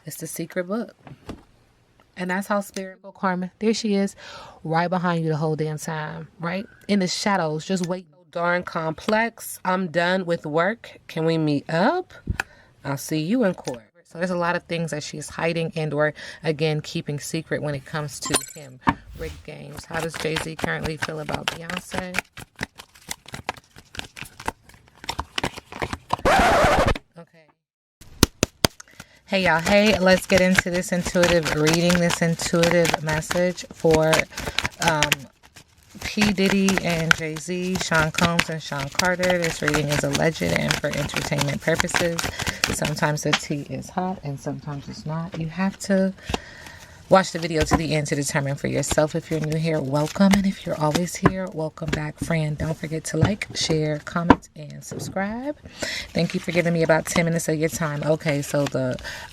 It's the secret book. And that's how spirit will karma. There she is, right behind you the whole damn time, right? In the shadows, just waiting. Darn complex. I'm done with work. Can we meet up? I'll see you in court. So there's a lot of things that she's hiding and or, again, keeping secret when it comes to him. Rigged games. How does Jay-Z currently feel about Beyonce? Okay. Hey y'all, hey, let's get into this intuitive reading, this intuitive message for P. Diddy and Jay-Z, Sean Combs and Sean Carter. This reading is alleged and for entertainment purposes. Sometimes the tea is hot and sometimes it's not. You have to watch the video to the end to determine for yourself. If you're new here, welcome. And if you're always here, welcome back, friend. Don't forget to like, share, comment, and subscribe. Thank you for giving me about 10 minutes of your time. Okay, so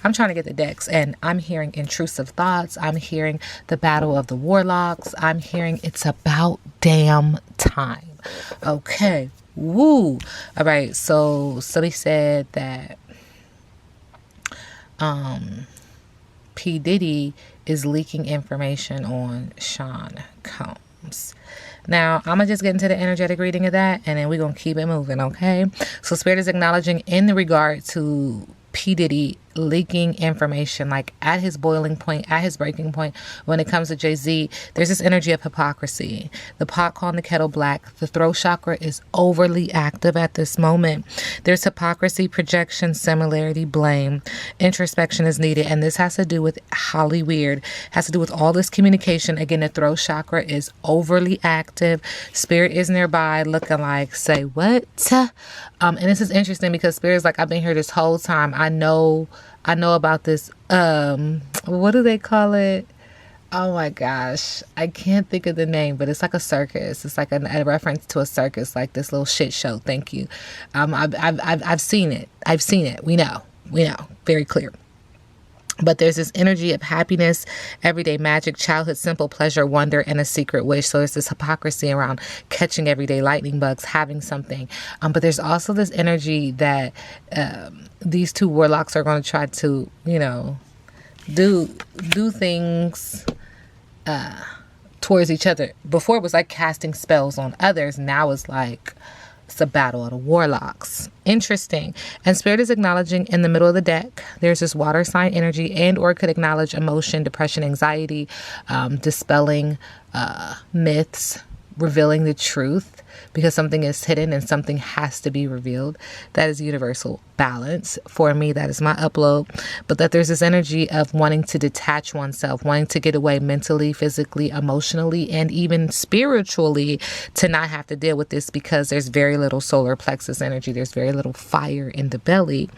I'm trying to get the decks, and I'm hearing intrusive thoughts. I'm hearing the battle of the warlocks. I'm hearing it's about damn time. Okay, woo. All right, so somebody said that P. Diddy is leaking information on Sean Combs. Now, I'm going to just get into the energetic reading of that, and then we're going to keep it moving, okay? So Spirit is acknowledging in regard to P. Diddy leaking information, like at his boiling point, at his breaking point. When it comes to Jay-Z, there's this energy of hypocrisy. The pot calling the kettle black. The throat chakra is overly active at this moment. There's hypocrisy, projection, similarity, blame. Introspection is needed, and this has to do with Holly Weird. Has to do with all this communication. Again, the throat chakra is overly active. Spirit is nearby, looking like, say what? And this is interesting because Spirit is like, I've been here this whole time. I know about this, what do they call it? Oh my gosh, I can't think of the name, but it's like a circus. It's like a reference to a circus, like this little shit show. Thank you. I've seen it. I've seen it. We know, very clear. But there's this energy of happiness, everyday magic, childhood, simple pleasure, wonder, and a secret wish. So there's this hypocrisy around catching everyday lightning bugs, having something. But there's also this energy that these two warlocks are going to try to, do things towards each other. Before it was like casting spells on others. Now it's like it's a battle of the warlocks. Interesting. And Spirit is acknowledging in the middle of the deck, there's this water sign energy, and or could acknowledge emotion, depression, anxiety, dispelling myths, revealing the truth, because something is hidden and something has to be revealed. That is universal balance. For me, that is my upload. But that there's this energy of wanting to detach oneself, wanting to get away mentally, physically, emotionally, and even spiritually, to not have to deal with this, because there's very little solar plexus energy. There's very little fire in the belly.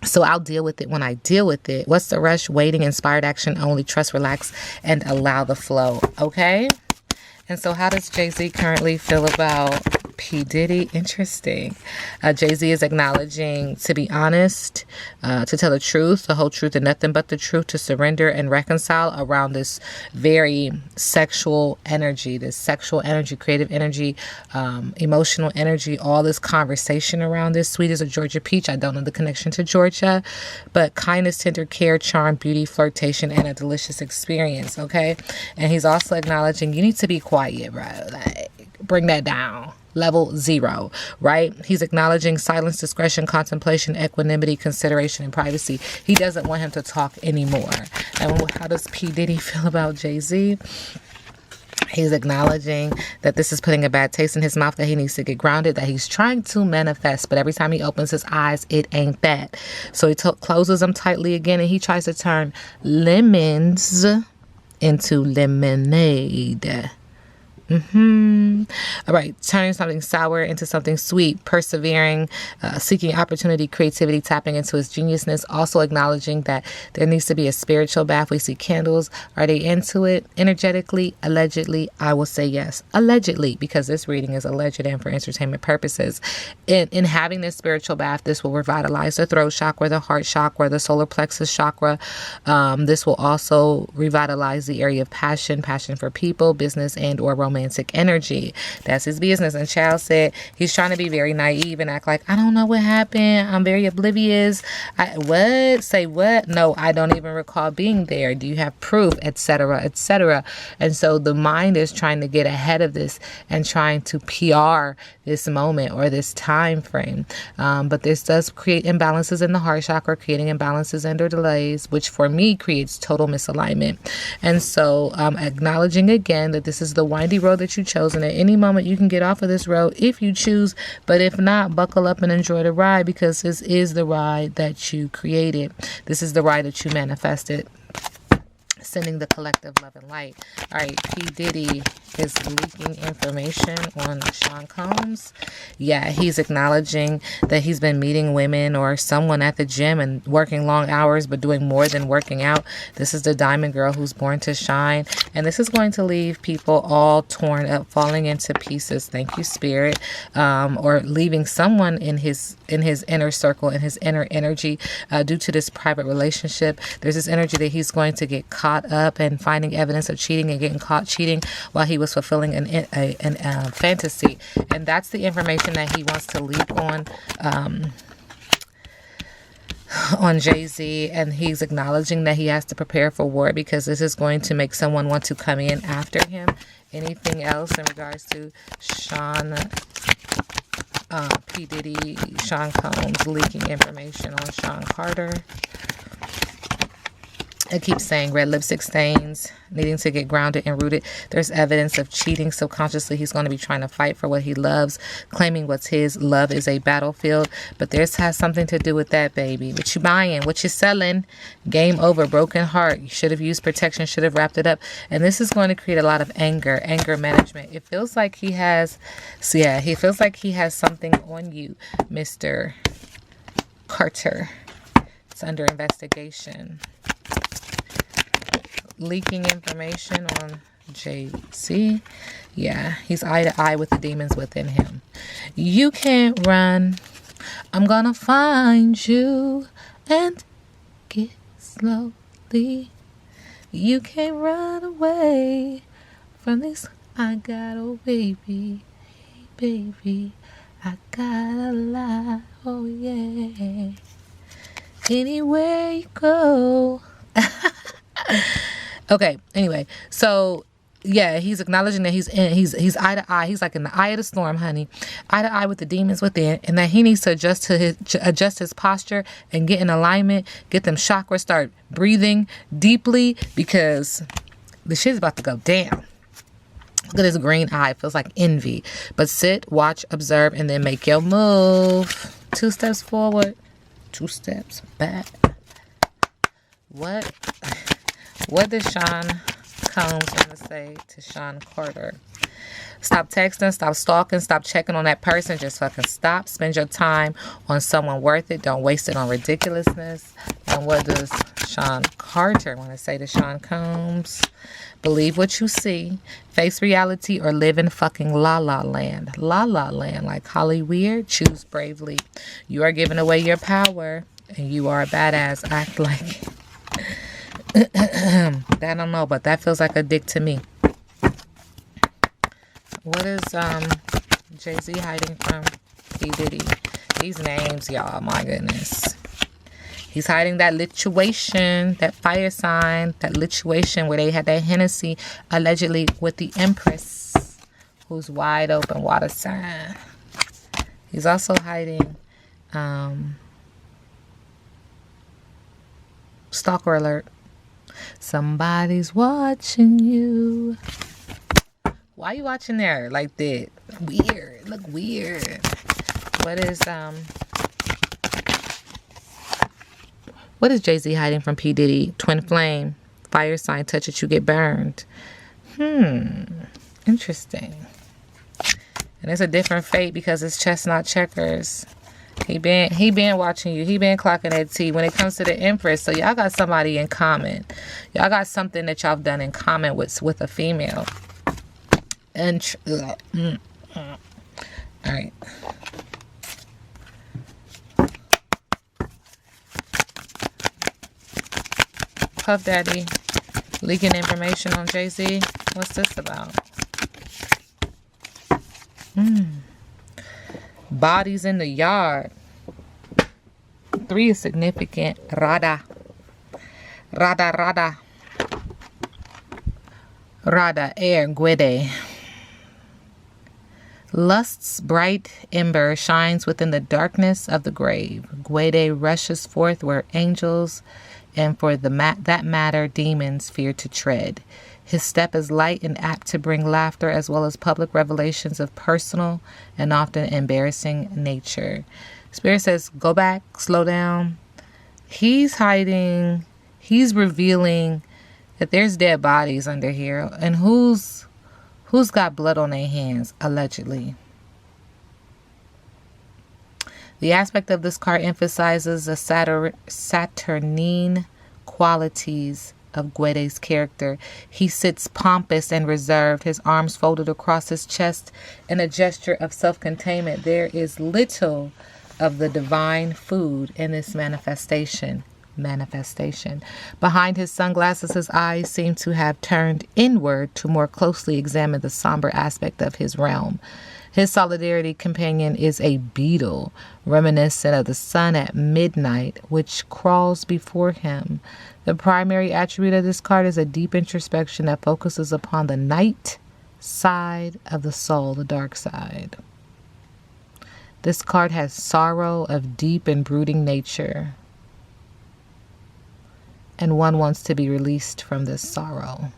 So I'll deal with it when I deal with it. What's the rush? Waiting, inspired action only. Trust, relax, and allow the flow. Okay? And so how does Jay-Z currently feel about P. Diddy? Interesting. Jay-Z is acknowledging to be honest, to tell the truth, the whole truth, and nothing but the truth, to surrender and reconcile around this very sexual energy, creative energy, emotional energy, all this conversation around this. Sweet as a Georgia peach. I don't know the connection to Georgia, but kindness, tender care, charm, beauty, flirtation, and a delicious experience. Okay. And he's also acknowledging you need to be quiet, bro. Like, bring that down. Level 0, right? He's acknowledging silence, discretion, contemplation, equanimity, consideration, and privacy. He doesn't want him to talk anymore. And how does P. Diddy feel about Jay-Z? He's acknowledging that this is putting a bad taste in his mouth, that he needs to get grounded, that he's trying to manifest, but every time he opens his eyes, it ain't that. So he closes them tightly again, and he tries to turn lemons into lemonade. All right, turning something sour into something sweet, persevering, seeking opportunity, creativity, tapping into his geniusness. Also acknowledging that there needs to be a spiritual bath. We see candles. Are they into it? Energetically, allegedly, I will say yes. Allegedly, because this reading is alleged and for entertainment purposes. In having this spiritual bath, this will revitalize the throat chakra, the heart chakra, the solar plexus chakra. This will also revitalize the area of passion for people, business, and or romantic romantic energy. That's his business. And Child said he's trying to be very naive and act like, I don't know what happened. I'm very oblivious. What? Say what? No, I don't even recall being there. Do you have proof? Etc. etc. And so the mind is trying to get ahead of this and trying to PR this moment or this time frame. But this does create imbalances in the heart chakra, creating imbalances and or delays, which for me creates total misalignment. And so acknowledging again that this is the windy road that you chose, and at any moment you can get off of this road if you choose, but if not, buckle up and enjoy the ride, because this is the ride that you created. This is the ride that you manifested. Sending the collective love and light. All right, P. Diddy is leaking information on Sean Combs. Yeah, he's acknowledging that he's been meeting women or someone at the gym and working long hours, but doing more than working out. This is the diamond girl who's born to shine. And this is going to leave people all torn up, falling into pieces. Thank you, Spirit. Or leaving someone in his inner circle, in his inner energy, due to this private relationship. There's this energy that he's going to get caught up and finding evidence of cheating and getting caught cheating while he was fulfilling a fantasy. And that's the information that he wants to leak on Jay-Z, and he's acknowledging that he has to prepare for war because this is going to make someone want to come in after him. Anything else in regards to P. Diddy, Sean Combs leaking information on Sean Carter? It keeps saying red lipstick stains, needing to get grounded and rooted. There's evidence of cheating. Subconsciously, he's going to be trying to fight for what he loves, claiming what's his. Love is a battlefield, but this has something to do with that, baby. What you buying, what you selling, game over, broken heart. You should have used protection, should have wrapped it up. And this is going to create a lot of anger management. It feels like he has something on you, Mr. Carter. It's under investigation. Leaking information on Jay-Z. Yeah, he's eye to eye with the demons within him. You can't run. I'm gonna find you and get slowly. You can't run away from this. I got a baby, baby. I got a lie. Oh yeah. Anywhere you go. Okay, anyway, so yeah, he's acknowledging that he's eye to eye. He's like in the eye of the storm, honey, eye to eye with the demons within, and that he needs to adjust his posture and get in alignment, get them chakras, start breathing deeply, because the shit's about to go down. Look at this green eye. It feels like envy. But sit, watch, observe, and then make your move. 2 steps forward, 2 steps back. What does Sean Combs want to say to Sean Carter? Stop texting, stop stalking, stop checking on that person. Just fucking stop. Spend your time on someone worth it. Don't waste it on ridiculousness. And what does Sean Carter want to say to Sean Combs? Believe what you see. Face reality or live in fucking la la land. La la land, like Holly Weird. Choose bravely. You are giving away your power, and you are a badass. Act like that. I don't know, but that feels like a dick to me. What is Jay-Z hiding from P. Diddy? These names, y'all, my goodness. He's hiding that lituation, that fire sign, that lituation where they had that Hennessy allegedly with the Empress, who's wide open water sign. He's also hiding stalker alert. Somebody's watching you. Why are you watching there like that? Weird. Look weird. What is Jay-Z hiding from P. Diddy? Twin flame. Fire sign. Touch it, you get burned. Interesting. And it's a different fate because it's chestnut checkers. He been watching you. He been clocking that T when it comes to the Empress. So y'all got somebody in common. Y'all got something that y'all done in common with a female. And all right. Puff Daddy leaking information on Jay-Z. What's this about? Bodies in the yard. 3 is significant. Rada. Rada, rada. Rada, air, guede. Lust's bright ember shines within the darkness of the grave. Guede rushes forth where angels and for that matter demons fear to tread. His step is light and apt to bring laughter as well as public revelations of personal and often embarrassing nature. Spirit says, go back, slow down. He's hiding. He's revealing that there's dead bodies under here. And who's got blood on their hands, allegedly. The aspect of this card emphasizes the Saturnine qualities of Guede's character. He sits pompous and reserved, his arms folded across his chest in a gesture of self-containment. There is little of the divine food in this manifestation. Behind his sunglasses, his eyes seem to have turned inward to more closely examine the somber aspect of his realm. His solidarity companion is a beetle, reminiscent of the sun at midnight, which crawls before him. The primary attribute of this card is a deep introspection that focuses upon the night side of the soul, the dark side. This card has sorrow of deep and brooding nature, and one wants to be released from this sorrow.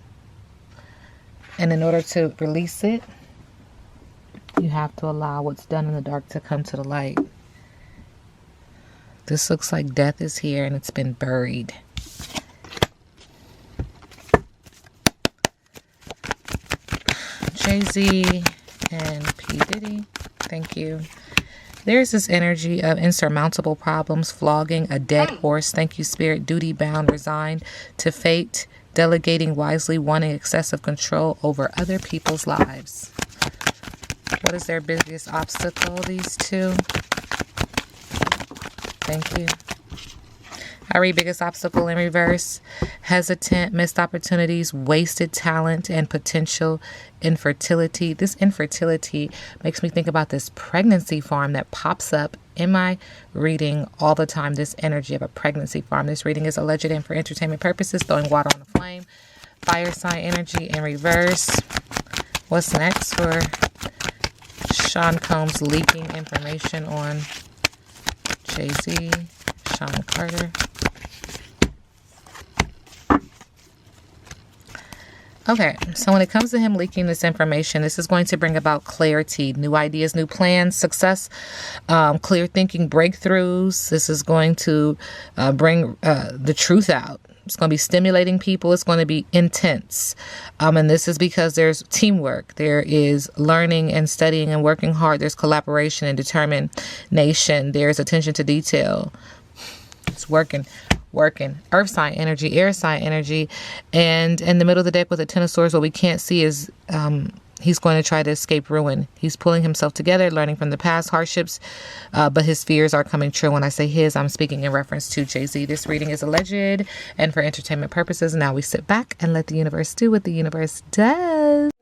And in order to release it, you have to allow what's done in the dark to come to the light. This looks like death is here and it's been buried. Jay-Z and P. Diddy, thank you. There's this energy of insurmountable problems, flogging a dead horse. Thank you, Spirit. Duty bound, resigned to fate, delegating wisely, wanting excessive control over other people's lives. What is their biggest obstacle, these two? Thank you. I read biggest obstacle in reverse. Hesitant, missed opportunities, wasted talent, and potential infertility. This infertility makes me think about this pregnancy farm that pops up in my reading all the time. This energy of a pregnancy farm. This reading is alleged and for entertainment purposes, throwing water on the flame. Fire sign energy in reverse. What's next for Sean Combs leaking information on Jay-Z, Sean Carter? Okay, so when it comes to him leaking this information, this is going to bring about clarity, new ideas, new plans, success, clear thinking, breakthroughs. This is going to bring the truth out. It's going to be stimulating people. It's going to be intense. And this is because there's teamwork. There is learning and studying and working hard. There's collaboration and determination. There's attention to detail. It's working. Earth sign energy, air sign energy. And in the middle of the deck with the Ten of Swords, what we can't see is he's going to try to escape ruin. He's pulling himself together, learning from the past hardships, but his fears are coming true. When I say his, I'm speaking in reference to Jay-Z. This reading is alleged and for entertainment purposes. Now we sit back and let the universe do what the universe does.